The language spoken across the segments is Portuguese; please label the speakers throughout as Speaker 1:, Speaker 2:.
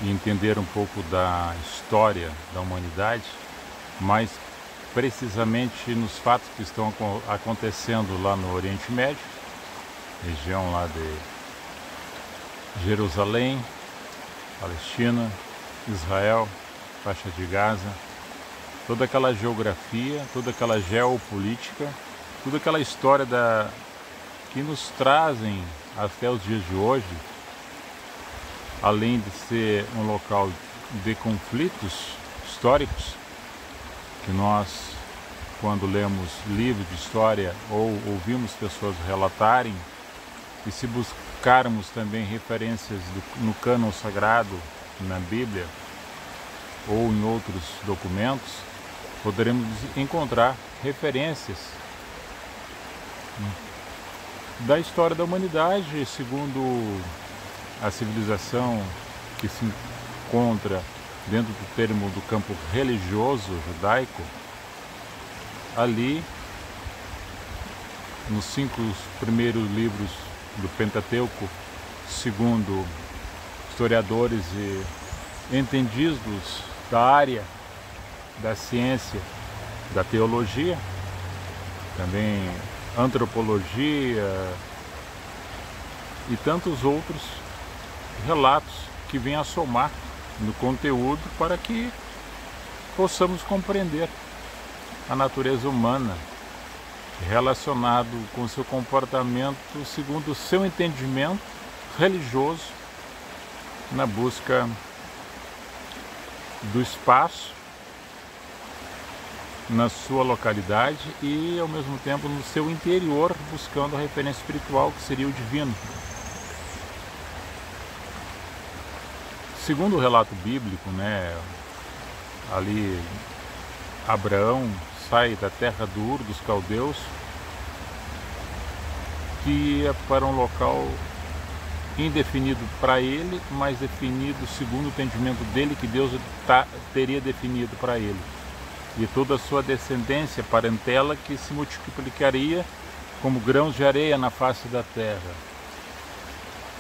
Speaker 1: e entender um pouco da história da humanidade, mais precisamente nos fatos que estão acontecendo lá no Oriente Médio, região lá de Jerusalém, Palestina, Israel, faixa de Gaza, toda aquela geografia, toda aquela geopolítica, toda aquela história que nos trazem até os dias de hoje, além de ser um local de conflitos históricos, que nós, quando lemos livros de história ou ouvimos pessoas relatarem, e se buscarmos também referências no cânon sagrado, na Bíblia, ou em outros documentos, poderemos encontrar referências da história da humanidade, segundo a civilização que se encontra dentro do termo do campo religioso judaico, ali nos 5 primeiros livros do Pentateuco, segundo historiadores e entendidos da área da ciência, da teologia, também antropologia e tantos outros relatos que vêm a somar no conteúdo para que possamos compreender a natureza humana relacionado com seu comportamento segundo o seu entendimento religioso na busca do espaço na sua localidade e ao mesmo tempo no seu interior, buscando a referência espiritual que seria o divino. Segundo o relato bíblico, ali Abraão sai da terra do Ur dos Caldeus, que ia para um local indefinido para ele, mas definido segundo o entendimento dele, que Deus teria definido para ele. E toda a sua descendência, parentela, que se multiplicaria como grãos de areia na face da terra.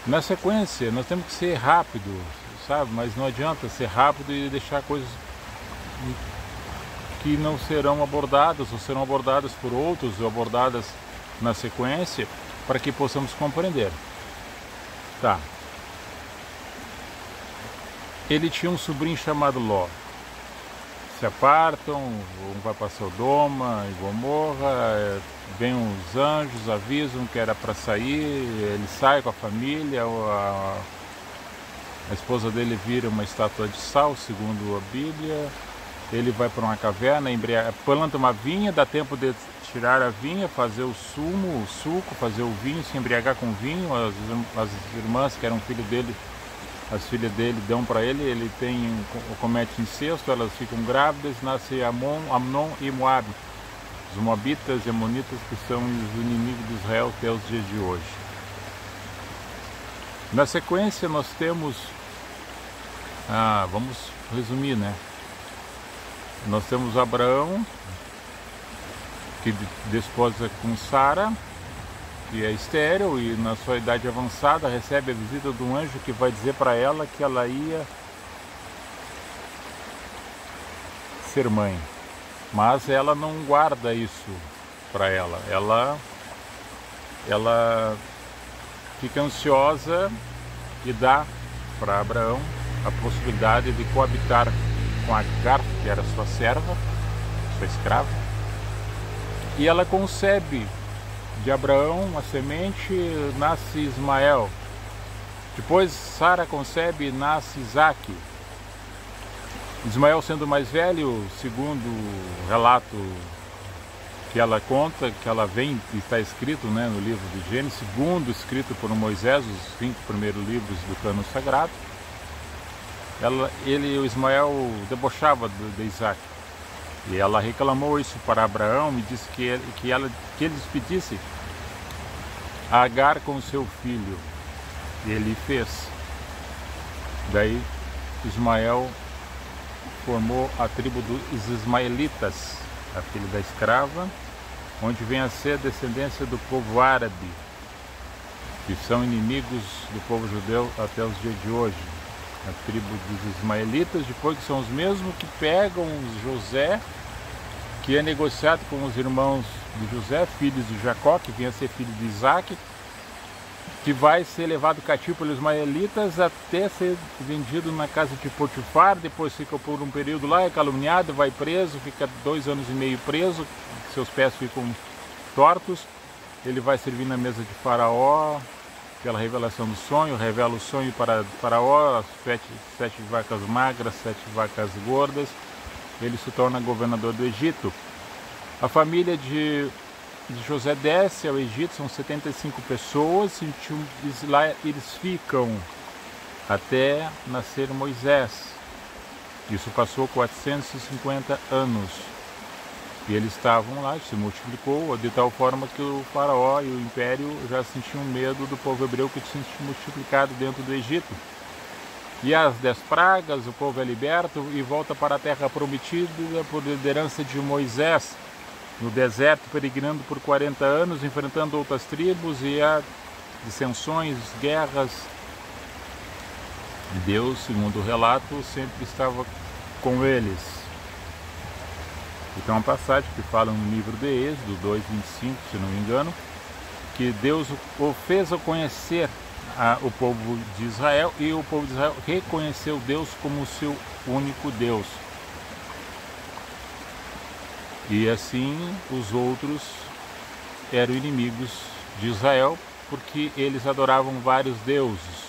Speaker 1: Na sequência, nós temos que ser rápido, sabe? Mas não adianta ser rápido e deixar coisas que não serão abordadas, ou serão abordadas por outros, ou abordadas na sequência, para que possamos compreender. Tá. Ele tinha um sobrinho chamado Ló. Se apartam, um vai para Sodoma e Gomorra, vem uns anjos, avisam que era para sair, ele sai com a família, a esposa dele vira uma estátua de sal, segundo a Bíblia, ele vai para uma caverna, planta uma vinha, dá tempo de tirar a vinha, fazer o suco, fazer o vinho, se embriagar com vinho, as irmãs que eram filho dele, as filhas dele dão para ele comete incesto, elas ficam grávidas, nasce Amnon e Moabe, os moabitas e amonitas que são os inimigos de Israel até os dias de hoje. Na sequência nós temos, vamos resumir, nós temos Abraão, que desposa com Sara, que é estéril e na sua idade avançada recebe a visita de um anjo que vai dizer para ela que ela ia ser mãe, mas ela não guarda isso para ela, ela fica ansiosa e dá para Abraão a possibilidade de coabitar com Agar, que era sua serva, sua escrava, e ela concebe de Abraão a semente, nasce Ismael. Depois Sara concebe e nasce Isaque. Ismael, sendo mais velho, segundo o relato que ela conta, que ela vem, está escrito no livro de Gênesis, segundo escrito por Moisés, os 5 primeiros livros do cânon sagrado, o Ismael debochava de Isaque. E ela reclamou isso para Abraão e disse que ele despedisse Agar com seu filho. E ele fez. Daí Ismael formou a tribo dos ismaelitas, a filha da escrava, onde vem a ser a descendência do povo árabe, que são inimigos do povo judeu até os dias de hoje. a tribo dos ismaelitas, depois que são os mesmos que pegam José, que é negociado com os irmãos de José, filhos de Jacó, que vinha a ser filho de Isaac, que vai ser levado cativo pelos ismaelitas até ser vendido na casa de Potifar, depois fica por um período lá, é caluniado, vai preso, fica 2 anos e meio preso, seus pés ficam tortos, ele vai servir na mesa de Faraó, pela revelação do sonho, revela o sonho para Faraó, as 7 vacas magras, 7 vacas gordas, ele se torna governador do Egito. A família de José desce ao Egito, são 75 pessoas, e lá eles ficam até nascer Moisés. Isso passou 450 anos. E eles estavam lá, se multiplicou de tal forma que o faraó e o império já sentiam medo do povo hebreu que tinha se multiplicado dentro do Egito. E as 10 pragas, o povo é liberto e volta para a terra prometida por liderança de Moisés, no deserto, peregrinando por 40 anos, enfrentando outras tribos e há dissensões, guerras. E Deus, segundo o relato, sempre estava com eles. E tem uma passagem que fala no livro de Êxodo 2:25, se não me engano, que Deus o fez conhecer o povo de Israel, e o povo de Israel reconheceu Deus como seu único Deus. E assim os outros eram inimigos de Israel, porque eles adoravam vários deuses.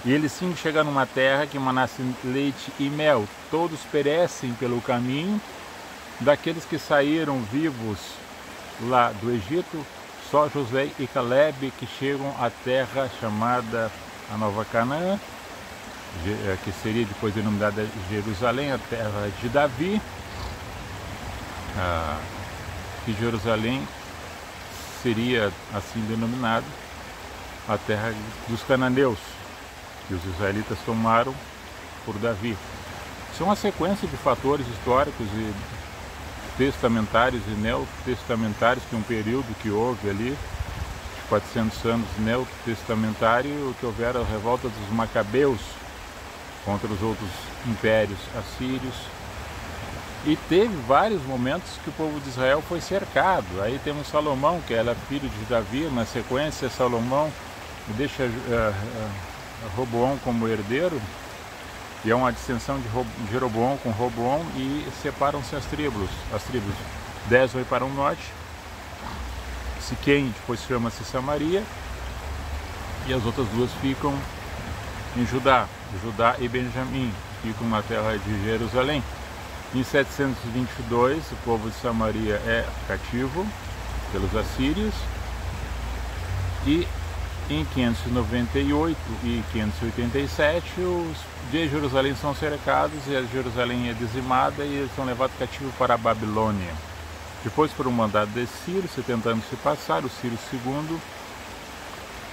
Speaker 1: E eles sim chegam numa terra que manasse leite e mel. Todos perecem pelo caminho. Daqueles que saíram vivos lá do Egito, só Josué e Caleb que chegam à terra chamada a Nova Canaã, que seria depois denominada Jerusalém, a terra de Davi. Que Jerusalém seria assim denominado a terra dos cananeus, que os israelitas tomaram por Davi. Isso é uma sequência de fatores históricos e testamentários e neotestamentários, que é um período que houve ali, 400 anos neotestamentário, que houveram a revolta dos Macabeus contra os outros impérios assírios. E teve vários momentos que o povo de Israel foi cercado. Aí temos Salomão, que era filho de Davi, na sequência Salomão deixa Roboão como herdeiro, e é uma dissensão de Jeroboão com Roboão, e separam-se as tribos. 10 vai para o norte, Siquém depois chama-se Samaria, e as outras 2 ficam em Judá e Benjamim, ficam na terra de Jerusalém. Em 722, o povo de Samaria é cativo pelos assírios, e em 598 e 587, os de Jerusalém são cercados e a Jerusalém é dizimada e eles são levados cativos para a Babilônia. Depois, por um mandado de Ciro, 70 anos se passaram, o Ciro II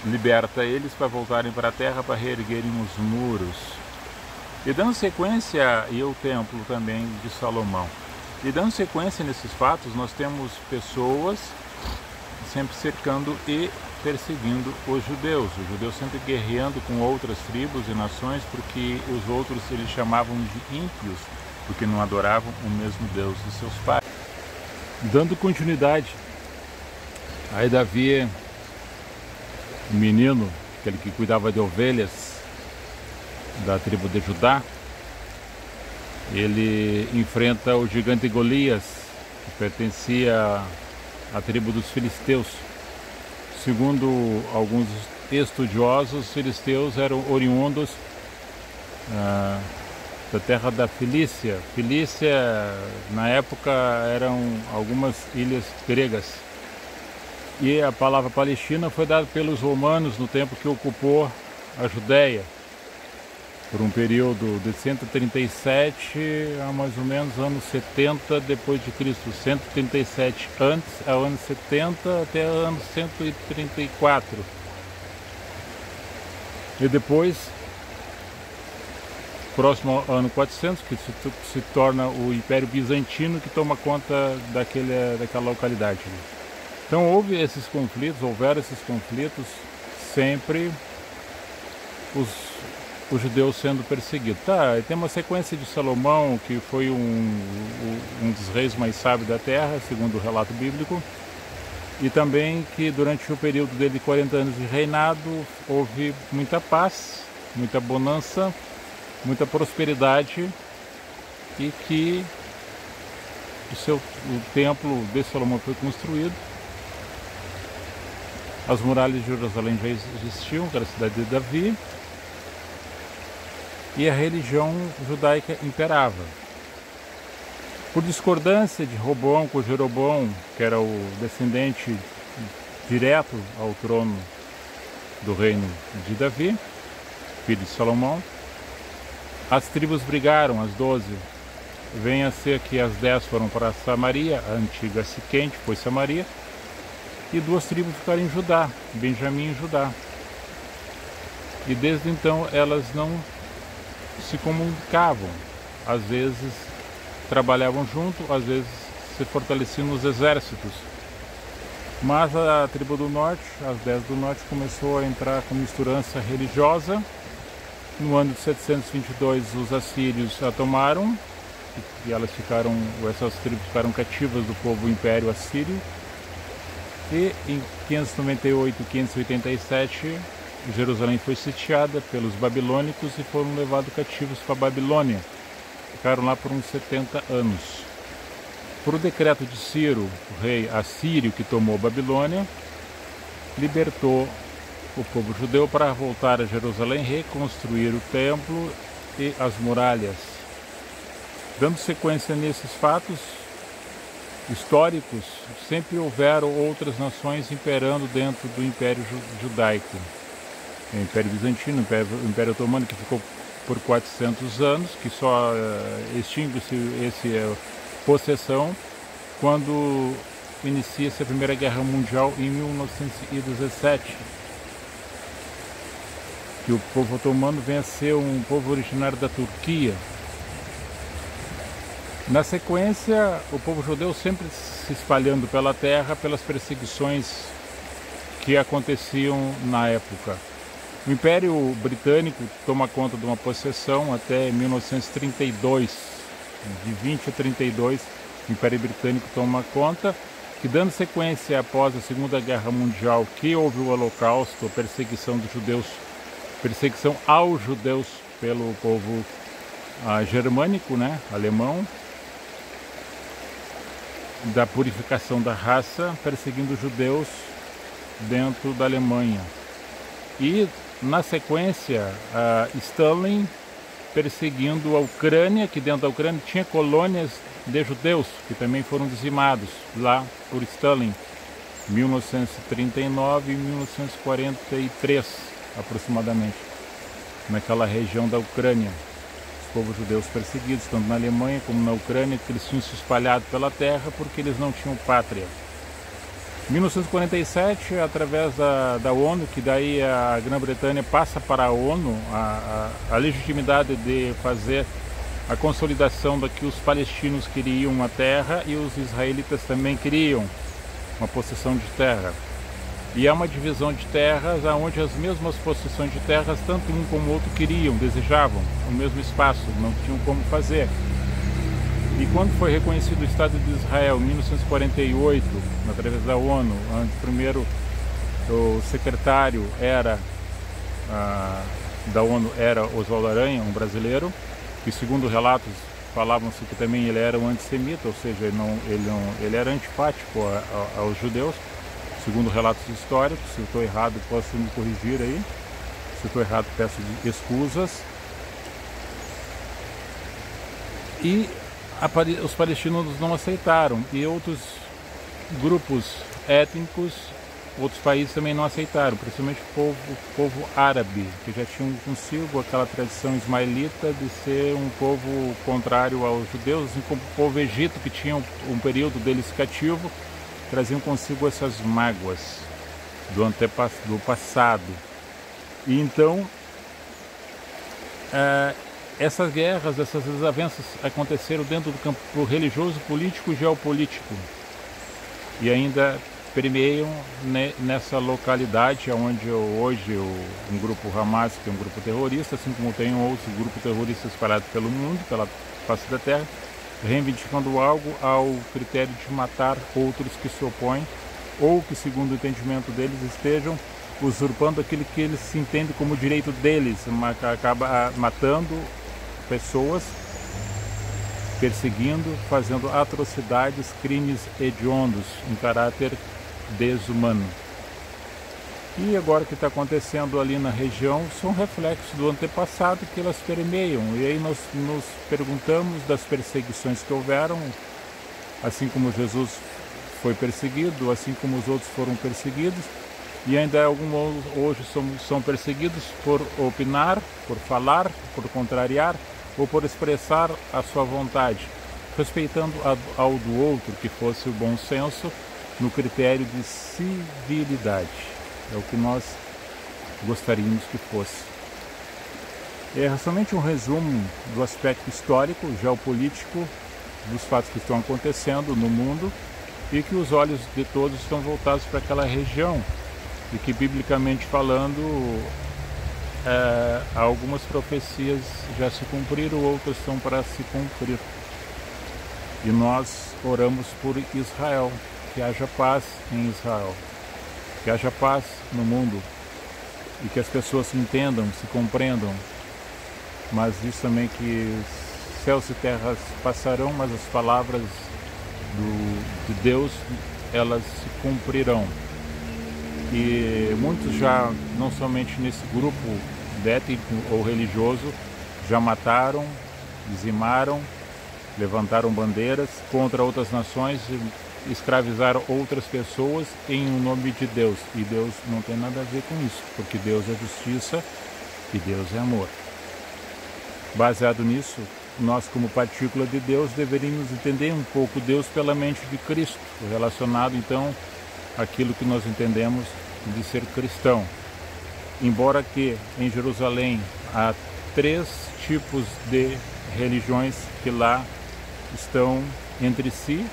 Speaker 1: liberta eles para voltarem para a terra para reerguerem os muros. E dando sequência, e o templo também de Salomão. E dando sequência nesses fatos, nós temos pessoas sempre cercando e perseguindo os judeus sempre guerreando com outras tribos e nações, porque os outros eles chamavam de ímpios, porque não adoravam o mesmo Deus de seus pais. Dando continuidade, aí Davi, um menino, aquele que cuidava de ovelhas da tribo de Judá, ele enfrenta o gigante Golias, que pertencia à tribo dos filisteus. Segundo alguns estudiosos, os filisteus eram oriundos da terra da Cilícia. Cilícia, na época, eram algumas ilhas gregas. E a palavra Palestina foi dada pelos romanos no tempo que ocupou a Judéia, por um período de 137 a mais ou menos anos 70 depois de Cristo, 137 antes, ao ano 70 até anos 134. E depois, próximo ao ano 400, que se torna o Império Bizantino, que toma conta daquela localidade. Então houveram esses conflitos sempre. os judeus sendo perseguidos. Tem uma sequência de Salomão, que foi um dos reis mais sábios da terra, segundo o relato bíblico, e também que durante o período dele de 40 anos de reinado houve muita paz, muita bonança, muita prosperidade, e que o templo de Salomão foi construído. As muralhas de Jerusalém já existiam, que era a cidade de Davi, e a religião judaica imperava. Por discordância de Roboão com Jeroboão, que era o descendente direto ao trono do reino de Davi, filho de Salomão, as tribos brigaram, as 12. Vem a ser que as 10 foram para Samaria, a antiga Siquém, que foi Samaria, e 2 tribos ficaram em Judá, Benjamim e Judá. E desde então elas não se comunicavam, às vezes trabalhavam junto, às vezes se fortaleciam nos exércitos. Mas a tribo do norte, as 10 do norte, começou a entrar com misturança religiosa. No ano de 722 os assírios a tomaram, e essas tribos ficaram cativas do povo império assírio. E em 598 e 587 Jerusalém foi sitiada pelos babilônicos e foram levados cativos para a Babilônia. Ficaram lá por uns 70 anos. Por decreto de Ciro, o rei assírio que tomou a Babilônia, libertou o povo judeu para voltar a Jerusalém, reconstruir o templo e as muralhas. Dando sequência nesses fatos históricos, sempre houveram outras nações imperando dentro do Império Judaico. O Império Bizantino, o Império Otomano, que ficou por 400 anos, que só extingue-se essa possessão quando inicia-se a Primeira Guerra Mundial em 1917. Que o povo otomano vem a ser um povo originário da Turquia. Na sequência, o povo judeu sempre se espalhando pela terra pelas perseguições que aconteciam na época. O Império Britânico toma conta de uma possessão até 1932, de 20 a 32, o Império Britânico toma conta, que dando sequência após a Segunda Guerra Mundial, que houve o Holocausto, a perseguição dos judeus, perseguição aos judeus pelo povo germânico, né, alemão, da purificação da raça, perseguindo os judeus dentro da Alemanha. E na sequência, Stalin perseguindo a Ucrânia, que dentro da Ucrânia tinha colônias de judeus, que também foram dizimados lá por Stalin, 1939 e 1943, aproximadamente, naquela região da Ucrânia. Os povos judeus perseguidos, tanto na Alemanha como na Ucrânia, que eles tinham se espalhado pela terra porque eles não tinham pátria. 1947, através da ONU, que daí a Grã-Bretanha passa para a ONU a legitimidade de fazer a consolidação da que os palestinos queriam a terra e os israelitas também queriam uma possessão de terra. E há uma divisão de terras onde as mesmas possessões de terras, tanto um como o outro queriam, desejavam o mesmo espaço, não tinham como fazer. E quando foi reconhecido o Estado de Israel, em 1948, através da ONU, onde primeiro o secretário da ONU era Oswaldo Aranha, um brasileiro, que segundo relatos falavam-se que também ele era um antissemita, ou seja, ele era antipático aos judeus, segundo relatos históricos. Se eu estou errado, posso me corrigir aí. Se eu estou errado, peço excusas. E os palestinos não aceitaram, e outros grupos étnicos, outros países também não aceitaram, principalmente o povo árabe, que já tinham consigo aquela tradição ismaelita de ser um povo contrário aos judeus, assim como o povo egito, que tinha um período deles cativo, traziam consigo essas mágoas do passado. E então essas guerras, essas desavenças aconteceram dentro do campo religioso, político e geopolítico. E ainda permeiam nessa localidade onde hoje um grupo Hamas, que é um grupo terrorista, assim como tem outros grupos terroristas espalhados pelo mundo, pela face da terra, reivindicando algo ao critério de matar outros que se opõem ou que, segundo o entendimento deles, estejam usurpando aquilo que eles se entendem como direito deles, acaba matando pessoas, perseguindo, fazendo atrocidades, crimes hediondos em caráter desumano. E agora o que está acontecendo ali na região são reflexos do antepassado que elas permeiam. E aí nós nos perguntamos das perseguições que houveram, assim como Jesus foi perseguido, assim como os outros foram perseguidos, e ainda alguns hoje são perseguidos por opinar, por falar, por contrariar ou por expressar a sua vontade, respeitando ao do outro, que fosse o bom senso, no critério de civilidade. É o que nós gostaríamos que fosse. É somente um resumo do aspecto histórico, geopolítico, dos fatos que estão acontecendo no mundo e que os olhos de todos estão voltados para aquela região e que, biblicamente falando, algumas profecias já se cumpriram, outras estão para se cumprir. E nós oramos por Israel, que haja paz em Israel, que haja paz no mundo e que as pessoas se entendam, se compreendam, mas diz também que céus e terras passarão, mas as palavras de Deus, elas se cumprirão. E muitos já, não somente nesse grupo étnico ou religioso, já mataram, dizimaram, levantaram bandeiras contra outras nações, escravizaram outras pessoas em nome de Deus. E Deus não tem nada a ver com isso, porque Deus é justiça e Deus é amor. Baseado nisso, nós, como partícula de Deus, deveríamos entender um pouco Deus pela mente de Cristo, relacionado então àquilo que nós entendemos de ser cristão. Embora que em Jerusalém há 3 tipos de religiões que lá estão entre si,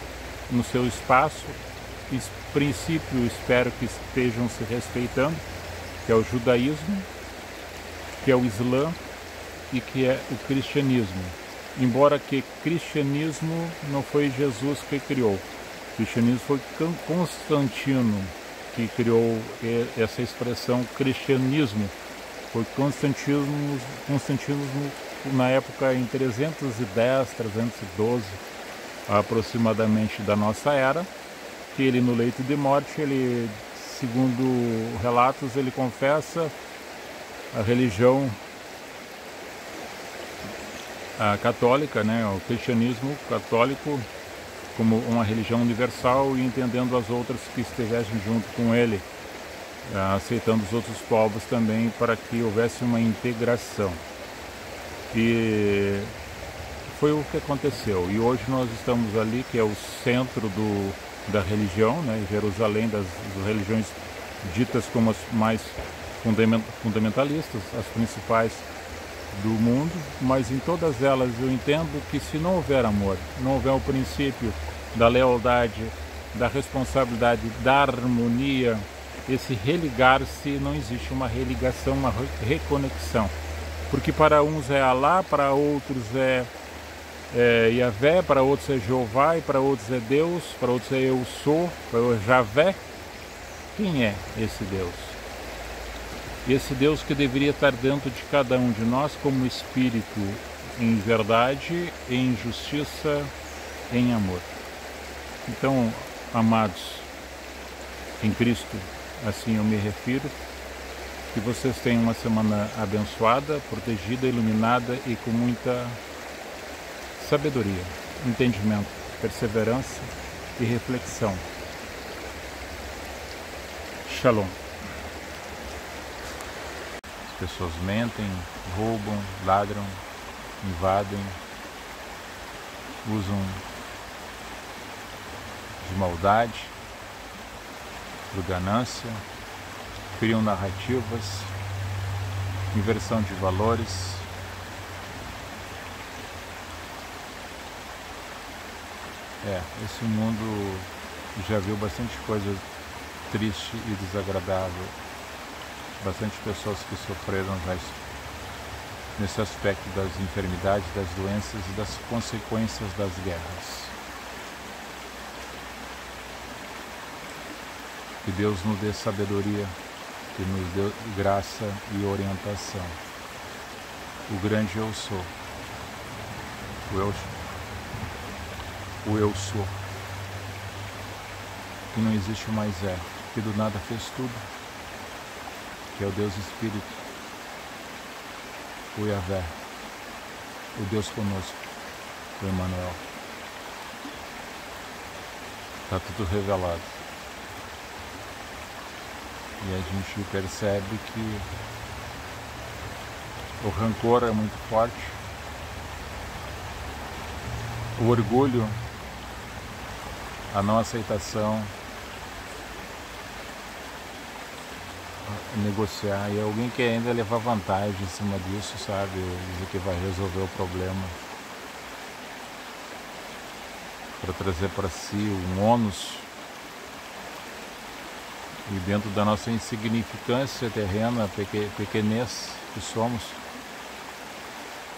Speaker 1: no seu espaço, em princípio espero que estejam se respeitando, que é o judaísmo, que é o islã e que é o cristianismo. Embora que cristianismo não foi Jesus que criou, o cristianismo foi Constantino que criou essa expressão cristianismo. Foi Constantino na época em 310, 312 aproximadamente da nossa era, que ele no leito de morte, ele, segundo relatos, ele confessa a religião católica, né, o cristianismo católico como uma religião universal e entendendo as outras que estivessem junto com ele, aceitando os outros povos também para que houvesse uma integração. E foi o que aconteceu. E hoje nós estamos ali, que é o centro da religião, né, Jerusalém, das religiões ditas como as mais fundamentalistas, as principais do mundo, mas em todas elas eu entendo que se não houver amor, não houver o princípio da lealdade, da responsabilidade, da harmonia, esse religar-se, não existe uma religação, uma reconexão. Porque para uns é Alá, para outros é Yahvé, para outros é Jeová, e para outros é Deus, para outros é Eu Sou, para outros é Javé. Quem é esse Deus? Esse Deus que deveria estar dentro de cada um de nós como espírito em verdade, em justiça, em amor. Então, amados em Cristo, assim eu me refiro, que vocês tenham uma semana abençoada, protegida, iluminada e com muita sabedoria, entendimento, perseverança e reflexão. Shalom. As pessoas mentem, roubam, ladram, invadem, usam de maldade, por ganância, criam narrativas, inversão de valores. Esse mundo já viu bastante coisa triste e desagradável. Bastante pessoas que sofreram já nesse aspecto das enfermidades, das doenças e das consequências das guerras. Que Deus nos dê sabedoria, que nos dê graça e orientação. O grande eu sou. O eu sou. Que não existe mais que do nada fez tudo, que é o Deus Espírito, o Yahvé, o Deus conosco, o Emmanuel. Está tudo revelado. E a gente percebe que o rancor é muito forte, o orgulho, a não aceitação, negociar, e alguém que ainda levar vantagem em cima disso, sabe, dizer que vai resolver o problema para trazer para si um ônus, e dentro da nossa insignificância terrena, pequenez que somos,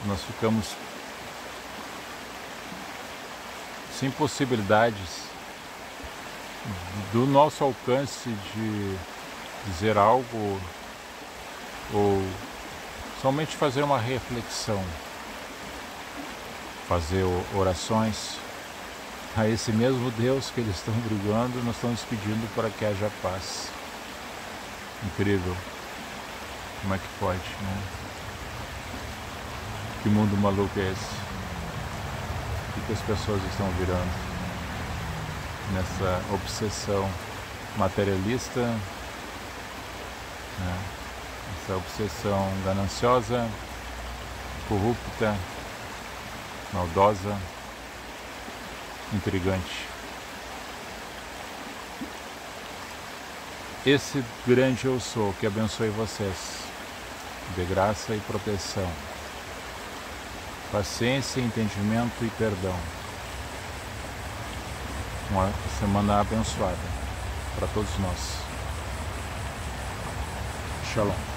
Speaker 1: nós ficamos sem possibilidades do nosso alcance de dizer algo ou somente fazer uma reflexão, fazer orações a esse mesmo Deus que eles estão brigando. Nós estamos pedindo para que haja paz. Incrível, como é que pode, né? Que mundo maluco é esse? O que as pessoas estão virando nessa obsessão materialista, né? Essa obsessão gananciosa, corrupta, maldosa, intrigante. Esse grande eu sou que abençoe vocês, de graça e proteção, paciência, entendimento e perdão. Uma semana abençoada para todos nós. Shalom.